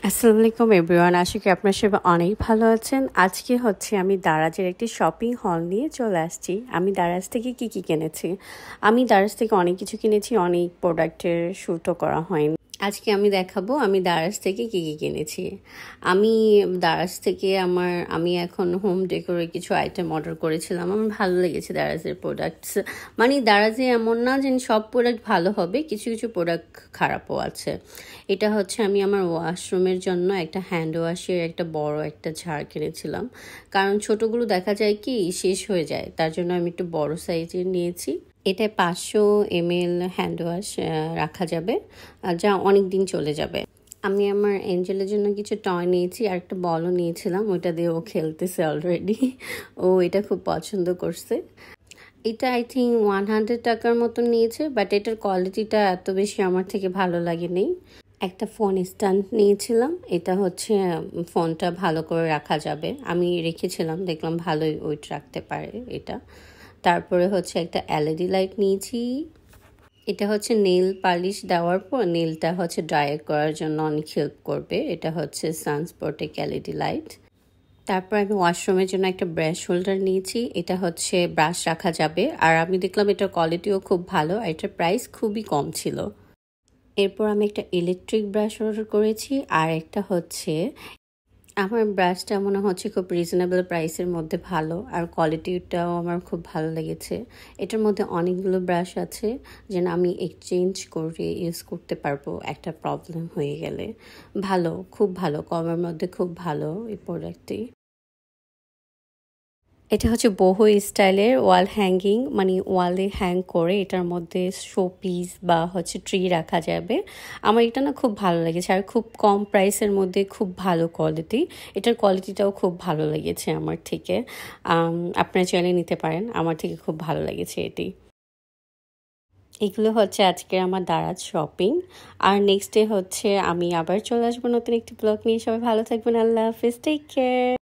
আসসালামু আলাইকুম এভরিওয়ান, আশা করি আপনার সবাই অনেক ভালো আছেন। আজকে আমি দারাজের একটি শপিং হল নিয়ে চলে আসছি। আমি দারাজ থেকে কি কিনেছি, আমি দারাজ থেকে অনেক কিছু কিনেছি, অনেক প্রোডাক্টের শ্যুটও করা হয়নি। আজকে আমি দেখাবো আমি দারাজ থেকে কি কিনেছি। আমি দারাজ থেকে আমি এখন হোম ডেকোরের কিছু আইটেম অর্ডার করেছিলাম। আমার ভালো লেগেছে দারাজের প্রোডাক্টস। মানে দারাজে এমন না যে সব প্রোডাক্ট ভালো হবে, কিছু কিছু প্রোডাক্ট খারাপও আছে। এটা আমি আমার ওয়াশরুমের জন্য একটা হ্যান্ড ওয়াশের একটা বড় একটা ঝাড় কিনেছিলাম, কারণ ছোটগুলো দেখা যায় কি শেষ হয়ে যায়, তার জন্য আমি একটু বড় সাইজের নিয়েছি। এটা 500 ml হ্যান্ড ওয়াশ রাখা যাবে, যা অনেক দিন চলে যাবে। আমি আমার এঞ্জেলের জন্য কিছু টয় নিয়েছি, আর একটা বলও নিয়েছিলাম, ওইটা দিয়ে ও খেলতেছে অলরেডি। ও এটা খুব পছন্দ করছে। এটা আই থিঙ্ক 100 টাকার মতো নিয়েছে, বাট এটার কোয়ালিটিটা এত বেশি আমার থেকে ভালো লাগেনি। একটা ফোন স্ট্যান্ড নিয়েছিলাম, এটা ফোনটা ভালো করে রাখা যাবে, আমি রেখেছিলাম, দেখলাম ভালোই ওয়েট রাখতে পারে এটা। তারপরে একটা এলইডি লাইট নিয়েছি। এটা নেল পালিশ দেওয়ার পর নেলটা ড্রাই করার জন্য অনেক হেল্প করবে। এটা সানস্পটেক এলইডি লাইট। তারপর আমি ওয়াশরুমের জন্য একটা ব্রাশ হোল্ডার নিয়েছি। এটা ব্রাশ রাখা যাবে, আর আমি দেখলাম এটার কোয়ালিটিও খুব ভালো, আর এটার প্রাইস খুবই কম ছিল। এরপর আমি একটা ইলেকট্রিক ব্রাশ অর্ডার করেছি, আর একটা আমার ব্রাশটা মনে হচ্ছে খুব রিজনেবল প্রাইসের মধ্যে ভালো, আর কোয়ালিটিটাও আমার খুব ভালো লেগেছে। এটার মধ্যে অনেকগুলো ব্রাশ আছে, যেন আমি এক্সচেঞ্জ করে ইউজ করতে পারবো একটা প্রবলেম হয়ে গেলে। ভালো, খুব ভালো, কমের মধ্যে খুব ভালো এই প্রোডাক্টটি। এটা বহু স্টাইলের ওয়াল হ্যাঙ্গিং, মানে ওয়ালে হ্যাং করে এটার মধ্যে শো পিস বা ট্রি রাখা যাবে। আমার এটা না খুব ভালো লেগেছে, আর খুব কম প্রাইসের মধ্যে খুব ভালো কোয়ালিটি। এটার কোয়ালিটিটাও খুব ভালো লেগেছে আমার থেকে। আপনারা চাইলে নিতে পারেন, আমার থেকে খুব ভালো লেগেছে এটি। এগুলো আজকের আমার দারাজ শপিং। আর নেক্সট ডে আমি আবার চলে আসবো নতুন একটি ব্লগ নিয়ে। সবাই ভালো থাকবেন, আল্লাহ হাফিজ, টেক কেয়ার।